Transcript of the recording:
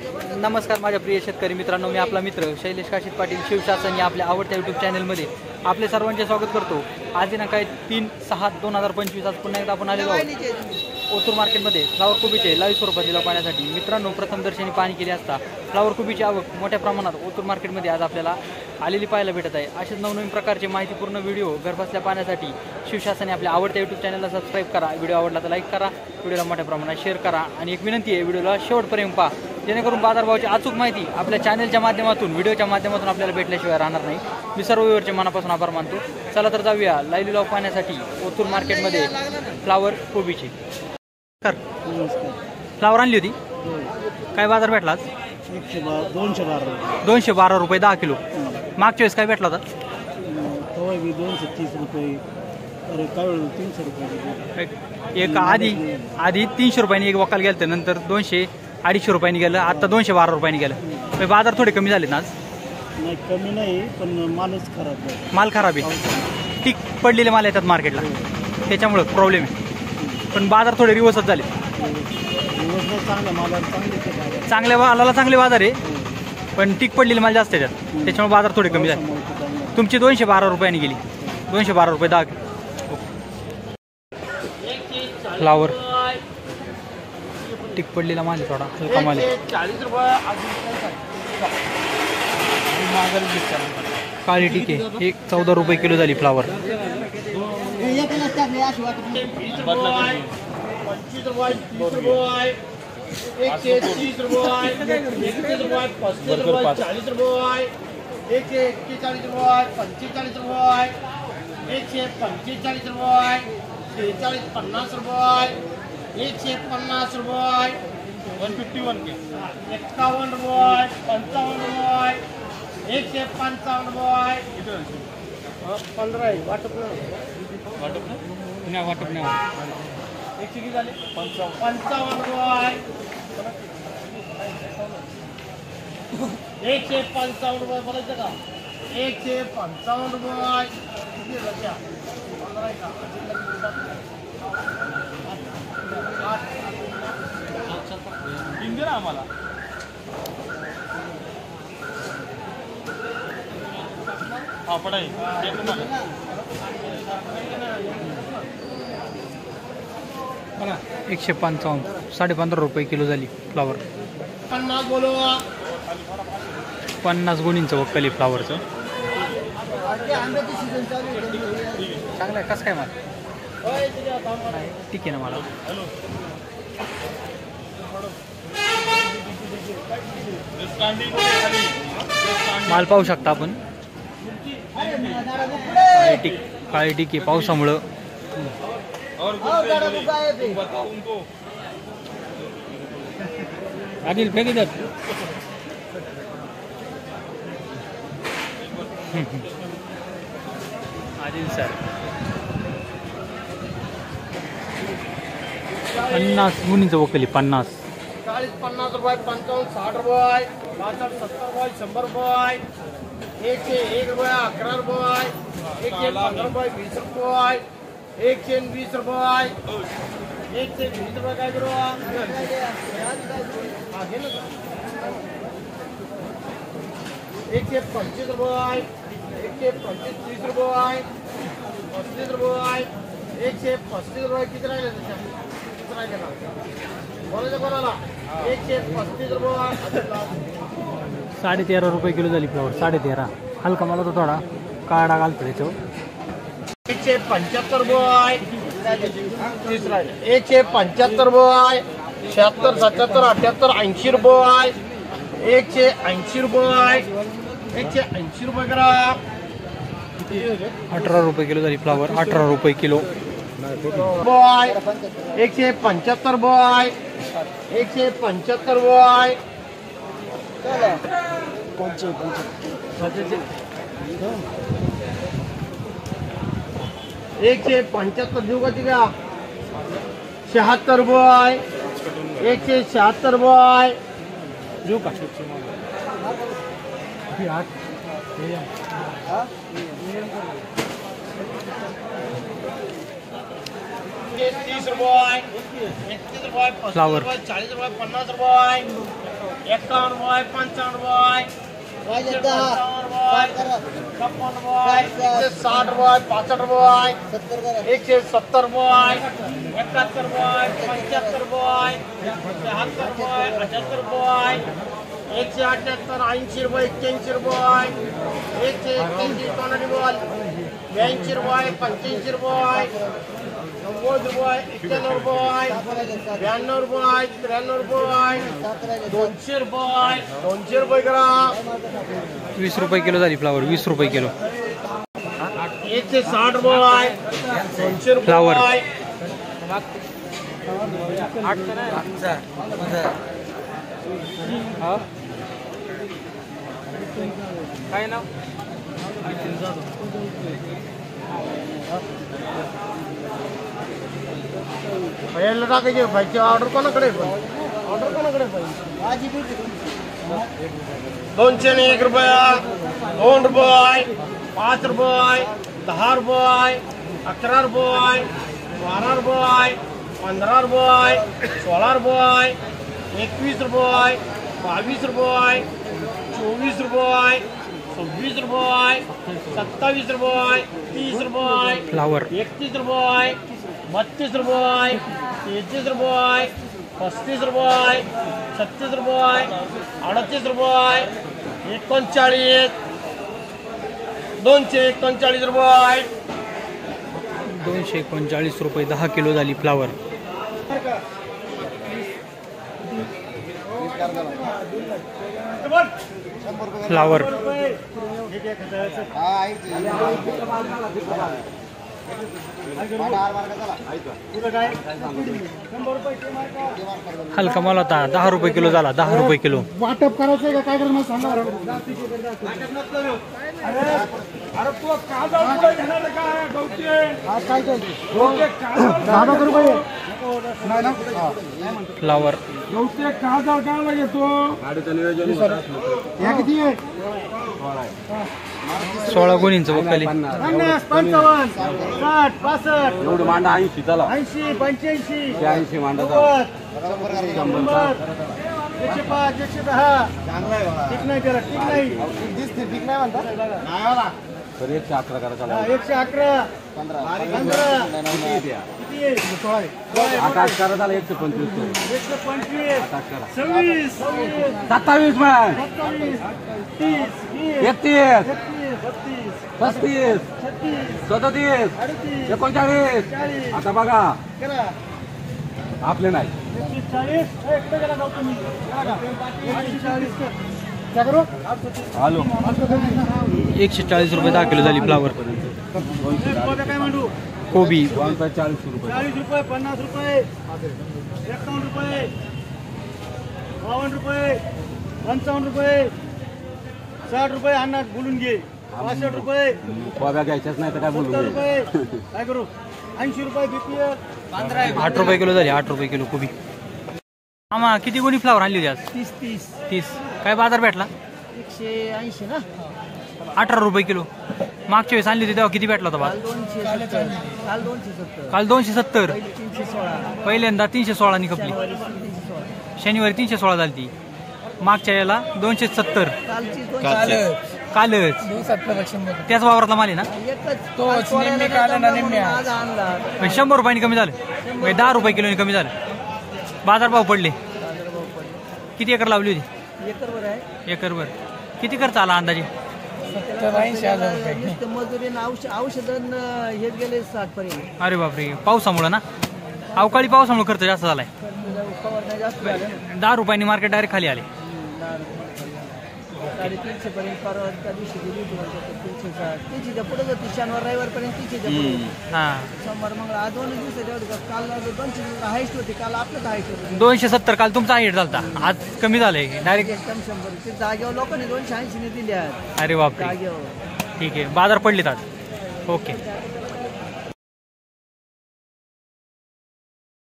नमस्कार माझ्या प्रिय शेतकरी मित्रांनो, मी आपला मित्र शैलेश काशीद पाटील शिवशासन या आपल्या आवडत्या यूट्यूब चॅनलमध्ये आपले सर्वांचे स्वागत करतो। आज दिनांक आहे 3/6/2025। आज पुन्हा एकदा आपण आलेलो आहोत ओतूर मार्केटमध्ये फ्लावर कोबीचे लाईव्ह स्वरूपात लिलाव पाहण्यासाठी। मित्रांनो, प्रथमदर्शनी पाहणी केली असता फ्लावर कोबीची आवक मोठ्या प्रमाणात ओतूर मार्केटमध्ये आज आपल्याला आलेली पाहायला भेटत आहे। असेच नवनवीन प्रकारचे माहितीपूर्ण व्हिडिओ घरबसल्या पाहण्यासाठी शिवशासन या आपल्या आवडत्या यूट्यूब चॅनलला सबस्क्राईब करा। व्हिडिओ आवडला तर लाईक करा, व्हिडिओला मोठ्या प्रमाणात शेअर करा आणि एक विनंती आहे, व्हिडिओला शेवटपर्यंत पहा जेणेकरून बाजारभावाची अचूक माहिती आपल्या चॅनलच्या माध्यमातून व्हिडिओच्या माध्यमातून आपल्याला भेटल्याशिवाय राहणार नाही। मी सर्व व्ह्यूअरचे मनापासून आभार मानतो। चला तर जाऊया लाईव्ह लिलाव पाहण्यासाठी ओतूर मार्केटमध्ये फ्लावर कोबीची। फ्लावर आणली होती, काय बाजार भेटला आज? 212 रुपये 10 किलो। मागच्या वेळेस काय भेटला होता? 230 रुपये, अरे काय 300 रुपये। एक आधी 300 रुपयांनी एक वकाल गेलं, नंतर 200-250 रुपयांनी गेलं, आता 212 रुपयांनी गेलं। बाजार थोडे कमी झाले ना आज? नाही कमी नाही, पण मालच खराब आहे। माल खराब आहे, टिक पडलेले माल येतात मार्केटला, त्याच्यामुळे प्रॉब्लेम आहे। पण बाजार थोडे रिवर्सच झाले। चांगल्या मालाला चांगले बाजार आहे, पण टिक पडलेले माल जास्त येतात, त्याच्यामुळे बाजार थोडे कमी झाले। तुमची 212 रुपयांनी गेली, 212 रुपये 10 किलो फ्लावर। टिक पडलेला माल थोडा हलका माल आहे। 40 रुपये काळी टिक आहे, एक 14 रुपये किलो झाली फ्लावर। 130 रुपये, 31 रुपये, 35 रुपये, 40 रुपये, 141 रुपये, 45 रुपये, 145 रुपये, 46, 50 रुपये, 150 रुपये, 151 के 51 रुपये, 55 रुपये, 155 रुपये, 15 आहे। वाटप नाही 55 रुपये, 155 रुपये बोलायचं का? 155 रुपये किती लक्ष्या? 15 आहे का? आम्हाला हा पडाई 155, 15.5 रुपये किलो झाली फ्लावर। 50 बोलो, 50 गुणींचं वक्कल आहे फ्लावरचं। चांगलं आहे, कसं काय माल? ठीक आहे ना मला। माल पाहू शकता आपण, काळी टिक आहे पावसामुळं। आदिल फेंकी दर आदिल सर 50 गुणीचं वकली 50, 40-50 रुपये, 55, 60 रुपये, 62, 70 रुपये, 100 रुपये, 101 रुपये, 11 रुपये, 115 रुपये, 20 रुपये, 120 रुपये, 120 रुपये काय करू? 125 रुपये, 125, 30 रुपये, 35 रुपये, 135 रुपये किती राहिले त्याच्या? किती राहिले ना? बोलायचं कोणाला? 135 रुपये, 13.5 रुपये किलो झाली फ्लावर। 13.5 हलका मला तो थोडा काळा घालतो त्याच्यावर। 175 रुपये, 175 रुपये, 76, 77, 78, 80 रुपये, 180 रुपये, 180 रुपये करा। 18 रुपये किलो झाली फ्लावर, 18 रुपये किलो। 175 रुपये, 175 रुपये, 175 देऊ का ती का? 76 रुपये, 176 रुपये देऊ का? 30 रुपये, 31 रुपये, 35 फ्लावर रुपये, 40 रुपये, 50 रुपये, 51 रुपये 55 रुपये 55 रुपये 56 रुपये 160 रुपये 65 रुपये 170 रुपये 71 रुपये 75 रुपये 73 रुपये 78 रुपये 178 80 रुपये 81 रुपये 181 कोणाची बोल 82 रुपये 85 रुपये 90 रुपये 91 रुपये 92 रुपये 93 रुपये 200 रुपये 200 रुपये करा 20 रुपये किलो झाली फ्लावर 20 रुपये किलो 160 रुपये 200 रुपये फ्लावर. काय नाव पहिला टाकायचे भाईची ऑर्डर कोणाकडे ऑर्डर कोणाकडे पाहिजे 201 रुपया 2 रुपये 5 रुपये 10 रुपये 11 रुपये 12 रुपये 15 रुपये 16 रुपये 21 रुपये 22 रुपये 24 रुपये 26 रुपये 27 रुपये 30 रुपये फ्लावर 31 रुपये 32 रुपये 33 रुपये 35 रुपये 36 रुपये 38 रुपये 39 239 रुपये 239 रुपये 10 किलो झाली फ्लावर. फ्लावर हलका माल होता 10 रुपये किलो झाला 10 रुपये किलो. वाटप करायचं का काय करायचं मला सांगा फ्लावर किती आहे 16 गुणींचं बघाली 50 55 60 65 एवढं मांडा 80 चला 80 85 80 मांडा 105 110 ठीक नाही त्याला ठीक नाही दिसते ठीक नाही म्हणता तर 111 करा चला 111 15 किती आहे 28 करा चला 125 125 करा 26 27 मग 30 31 32 35 37 39 आता बघा करा आपले नाही 140 एक करा जाऊ तुम्ही क्या करू हॅलो 140 रुपये 10 किलो झाली फ्लावर. काय मांडू कोबी 40 रुपये 40 रुपये 50 रुपये 51 रुपये 52 रुपये 55 रुपये 60 रुपये अन्ना बोलून घे 65 रुपये कोब्या घ्यायच्याच नाही तर काय बोलू 70 रुपये काय करू 80 रुपये बीपीएल 8 रुपये किलो झाली 8 रुपये किलो कोबी. आम्हा किती गुणी फ्लावर आणली होती आज 30 काय बाजार भेटला 180 ना 18 रुपये किलो. मागच्या वेळेस आणली होती तेव्हा किती भेटला होता बाजार काल 270 पहिल्यांदा 316 नि खपली शनिवारी 316 झाली ती मागच्या वेळेला 270 कालच त्याच वावरातला माल आहे ना 100 रुपयांनी कमी झालं 10 रुपये किलोनी कमी झालं. बाजारभाव पडले. किती एकर लावली होती एकरभर किती खर्च आला अंदाजे 80,000 मजुरीनं औषधं हे गेले 60 पर्यंत. अरे बापरे पावसामुळे ना अवकाळी पावसामुळे खर्च जास्त झालाय. फवारण्या जास्त झाल्या ना 10 रुपयांनी मार्केट डायरेक्ट खाली आले 350 पर्यंत परवा त्या दिवशी गेली 360 पुढे जाते शनिवार रविवार पर्यंत 300 हा सोमवार मंगळ आज 2 दिवस काल 200 हायस्ट होते काल आपलं हायस्ट होतं 270 काल तुमचा हाईट झालता आज कमी झालंय डायरेक्ट एकदम 100 ते जागेवर लोकांनी 280 ने दिले आहेत अरे बापरे जागेवर ठीक आहे बाजार पडलेत आज ओके.